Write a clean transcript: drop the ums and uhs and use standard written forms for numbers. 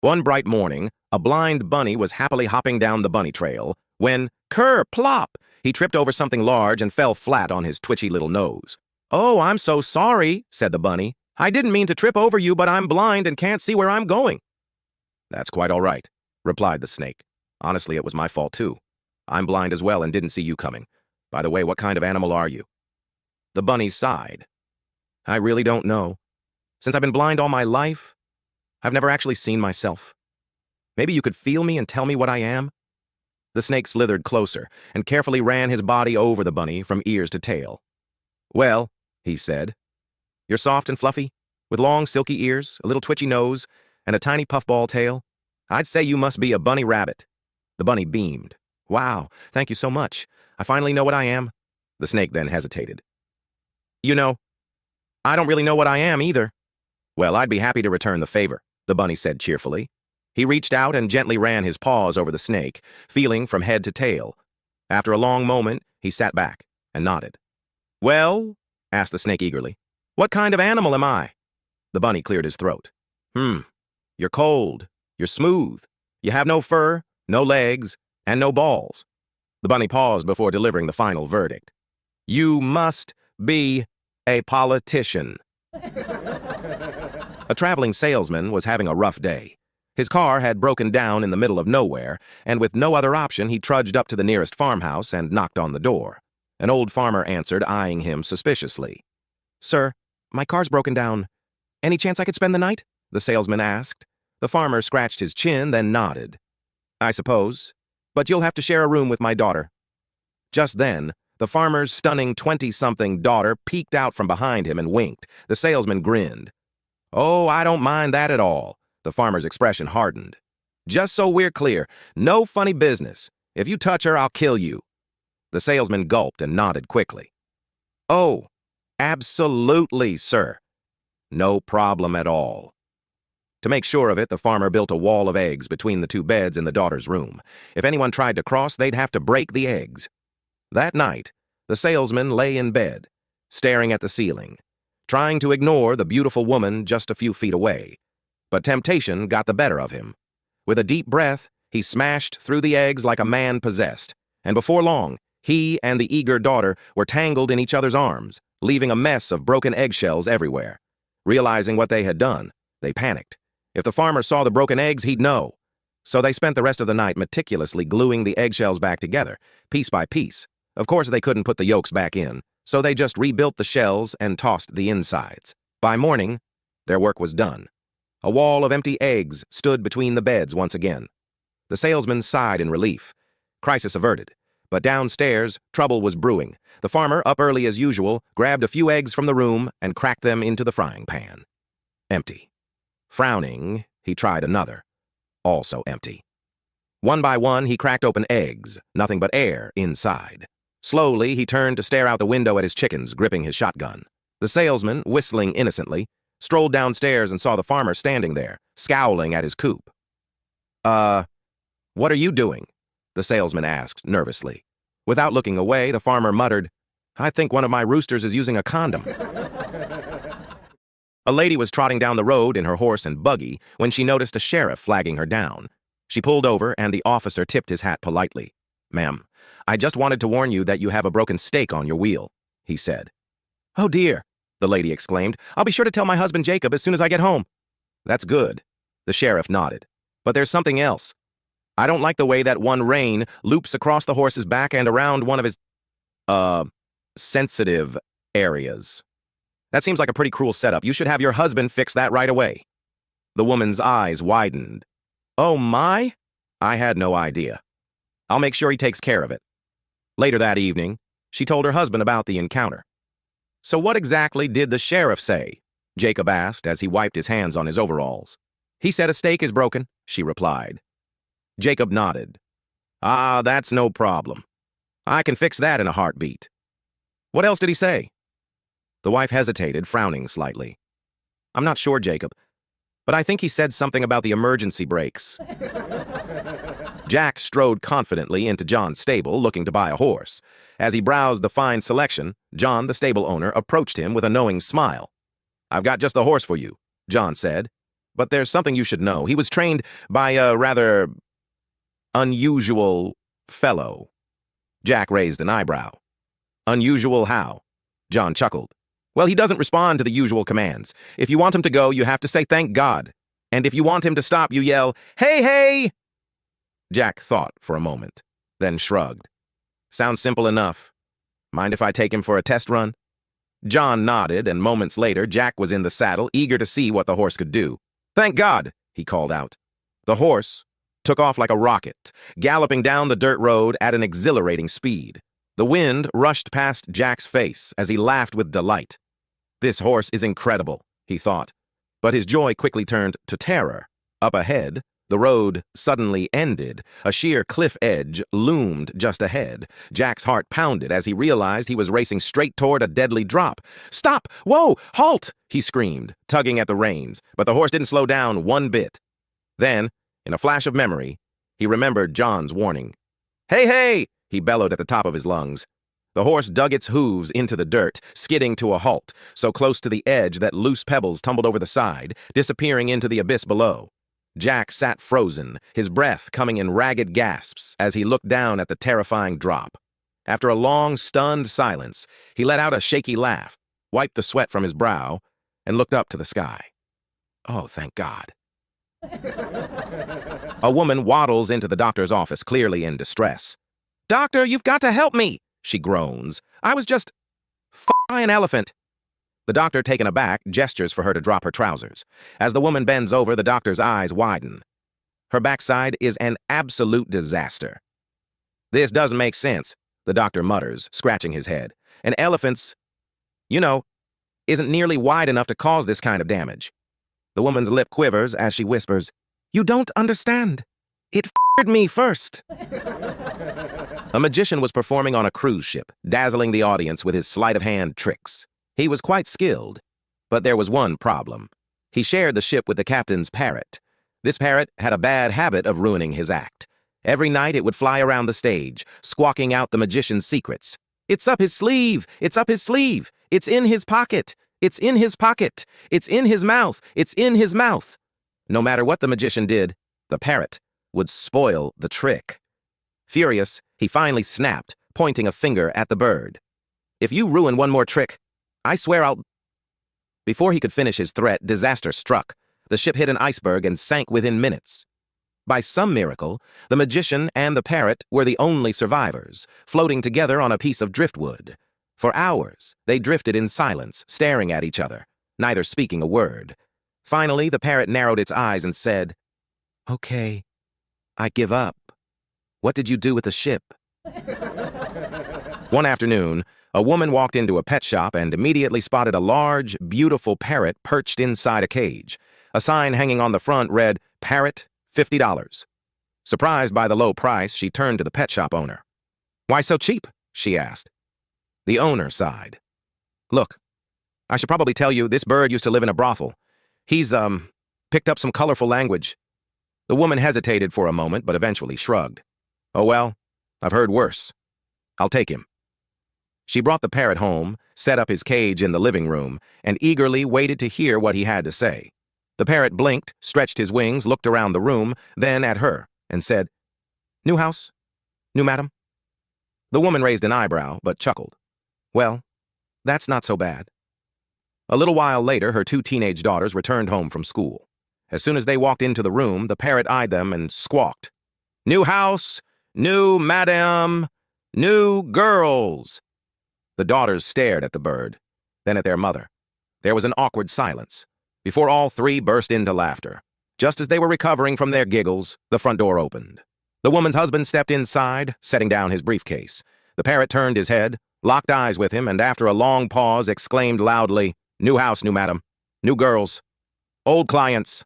One bright morning, a blind bunny was happily hopping down the bunny trail when, plop, he tripped over something large and fell flat on his twitchy little nose. "Oh, I'm so sorry," said the bunny. "I didn't mean to trip over you, but I'm blind and can't see where I'm going." "That's quite all right," replied the snake. "Honestly, it was my fault too. I'm blind as well and didn't see you coming. By the way, what kind of animal are you?" The bunny sighed. "I really don't know. Since I've been blind all my life, I've never actually seen myself. Maybe you could feel me and tell me what I am?" The snake slithered closer and carefully ran his body over the bunny from ears to tail. "Well," he said, "you're soft and fluffy, with long silky ears, a little twitchy nose, and a tiny puffball tail. I'd say you must be a bunny rabbit." The bunny beamed. "Wow, thank you so much. I finally know what I am." The snake then hesitated. "You know, I don't really know what I am either." "Well, I'd be happy to return the favor," the bunny said cheerfully. He reached out and gently ran his paws over the snake, feeling from head to tail. After a long moment, he sat back and nodded. "Well," asked the snake eagerly, "what kind of animal am I?" The bunny cleared his throat. You're cold, you're smooth, you have no fur, no legs, and no balls." The bunny paused before delivering the final verdict. "You must be a politician." A traveling salesman was having a rough day. His car had broken down in the middle of nowhere, and with no other option, he trudged up to the nearest farmhouse and knocked on the door. An old farmer answered, eyeing him suspiciously. "Sir, my car's broken down. Any chance I could spend the night?" the salesman asked. The farmer scratched his chin, then nodded. "I suppose, but you'll have to share a room with my daughter." Just then, the farmer's stunning 20-something daughter peeked out from behind him and winked. The salesman grinned. "Oh, I don't mind that at all." The farmer's expression hardened. "Just so we're clear, no funny business. If you touch her, I'll kill you." The salesman gulped and nodded quickly. "Oh, absolutely, sir. No problem at all." To make sure of it, the farmer built a wall of eggs between the two beds in the daughter's room. If anyone tried to cross, they'd have to break the eggs. That night, the salesman lay in bed, staring at the ceiling, trying to ignore the beautiful woman just a few feet away. But temptation got the better of him. With a deep breath, he smashed through the eggs like a man possessed, and before long, he and the eager daughter were tangled in each other's arms, leaving a mess of broken eggshells everywhere. Realizing what they had done, they panicked. If the farmer saw the broken eggs, he'd know. So they spent the rest of the night meticulously gluing the eggshells back together, piece by piece. Of course, they couldn't put the yolks back in, so they just rebuilt the shells and tossed the insides. By morning, their work was done. A wall of empty eggs stood between the beds once again. The salesman sighed in relief. Crisis averted. But downstairs, trouble was brewing. The farmer, up early as usual, grabbed a few eggs from the room and cracked them into the frying pan. Empty. Frowning, he tried another. Also empty. One by one, he cracked open eggs, nothing but air inside. Slowly, he turned to stare out the window at his chickens, gripping his shotgun. The salesman, whistling innocently, strolled downstairs and saw the farmer standing there, scowling at his coop. What are you doing?" the salesman asked nervously. Without looking away, the farmer muttered, "I think one of my roosters is using a condom." A lady was trotting down the road in her horse and buggy when she noticed a sheriff flagging her down. She pulled over, and the officer tipped his hat politely. "Ma'am, I just wanted to warn you that you have a broken stake on your wheel," he said. "Oh dear," the lady exclaimed. "I'll be sure to tell my husband Jacob as soon as I get home." "That's good," the sheriff nodded. "But there's something else. I don't like the way that one rein loops across the horse's back and around one of his, sensitive areas. That seems like a pretty cruel setup. You should have your husband fix that right away." The woman's eyes widened. "Oh my? I had no idea. I'll make sure he takes care of it." Later that evening, she told her husband about the encounter. "So what exactly did the sheriff say?" Jacob asked as he wiped his hands on his overalls. "He said a stake is broken," she replied. Jacob nodded. "Ah, that's no problem. I can fix that in a heartbeat." "What else did he say?" The wife hesitated, frowning slightly. "I'm not sure, Jacob, but I think he said something about the emergency brakes." Jack strode confidently into John's stable, looking to buy a horse. As he browsed the fine selection, John, the stable owner, approached him with a knowing smile. "I've got just the horse for you," John said. But there's something you should know. He was trained by a rather unusual fellow. Jack raised an eyebrow. Unusual how? John chuckled. Well, he doesn't respond to the usual commands. If you want him to go, you have to say thank God. And if you want him to stop, you yell, "Hey, hey!" Jack thought for a moment, then shrugged. Sounds simple enough. Mind if I take him for a test run? John nodded, and moments later, Jack was in the saddle, eager to see what the horse could do. "Thank God," he called out. The horse took off like a rocket, galloping down the dirt road at an exhilarating speed. The wind rushed past Jack's face as he laughed with delight. This horse is incredible, he thought. But his joy quickly turned to terror. Up ahead, the road suddenly ended. A sheer cliff edge loomed just ahead. Jack's heart pounded as he realized he was racing straight toward a deadly drop. "Stop! Whoa! Halt!" he screamed, tugging at the reins. But the horse didn't slow down one bit. Then, in a flash of memory, he remembered John's warning. "Hey, hey!" he bellowed at the top of his lungs. The horse dug its hooves into the dirt, skidding to a halt, so close to the edge that loose pebbles tumbled over the side, disappearing into the abyss below. Jack sat frozen, his breath coming in ragged gasps as he looked down at the terrifying drop. After a long, stunned silence, he let out a shaky laugh, wiped the sweat from his brow, and looked up to the sky. Oh, thank God. A woman waddles into the doctor's office, clearly in distress. "Doctor, you've got to help me," she groans. "I was just by an elephant." The doctor, taken aback, gestures for her to drop her trousers. As the woman bends over, the doctor's eyes widen. Her backside is an absolute disaster. "This doesn't make sense," the doctor mutters, scratching his head. "An elephant's, isn't nearly wide enough to cause this kind of damage." The woman's lip quivers as she whispers, "You don't understand. It f***ed me first." A magician was performing on a cruise ship, dazzling the audience with his sleight-of-hand tricks. He was quite skilled, but there was one problem. He shared the ship with the captain's parrot. This parrot had a bad habit of ruining his act. Every night it would fly around the stage, squawking out the magician's secrets. "It's up his sleeve! It's up his sleeve! It's in his pocket! It's in his pocket! It's in his mouth! It's in his mouth!" No matter what the magician did, the parrot would spoil the trick. Furious, he finally snapped, pointing a finger at the bird. "If you ruin one more trick, I swear I'll—" Before he could finish his threat, disaster struck. The ship hit an iceberg and sank within minutes. By some miracle, the magician and the parrot were the only survivors, floating together on a piece of driftwood. For hours, they drifted in silence, staring at each other, neither speaking a word. Finally, the parrot narrowed its eyes and said, "Okay, I give up. What did you do with the ship?" One afternoon, a woman walked into a pet shop and immediately spotted a large, beautiful parrot perched inside a cage. A sign hanging on the front read, "Parrot, $50. Surprised by the low price, she turned to the pet shop owner. "Why so cheap?" she asked. The owner sighed. "Look, I should probably tell you this bird used to live in a brothel. He's, picked up some colorful language." The woman hesitated for a moment, but eventually shrugged. "Oh well, I've heard worse. I'll take him." She brought the parrot home, set up his cage in the living room, and eagerly waited to hear what he had to say. The parrot blinked, stretched his wings, looked around the room, then at her, and said, "New house? New madam?" The woman raised an eyebrow, but chuckled. "Well, that's not so bad." A little while later, her two teenage daughters returned home from school. As soon as they walked into the room, the parrot eyed them and squawked, "New house, new madam, new girls." The daughters stared at the bird, then at their mother. There was an awkward silence, before all three burst into laughter. Just as they were recovering from their giggles, the front door opened. The woman's husband stepped inside, setting down his briefcase. The parrot turned his head, locked eyes with him, and after a long pause exclaimed loudly, "New house, new madam, new girls, old clients."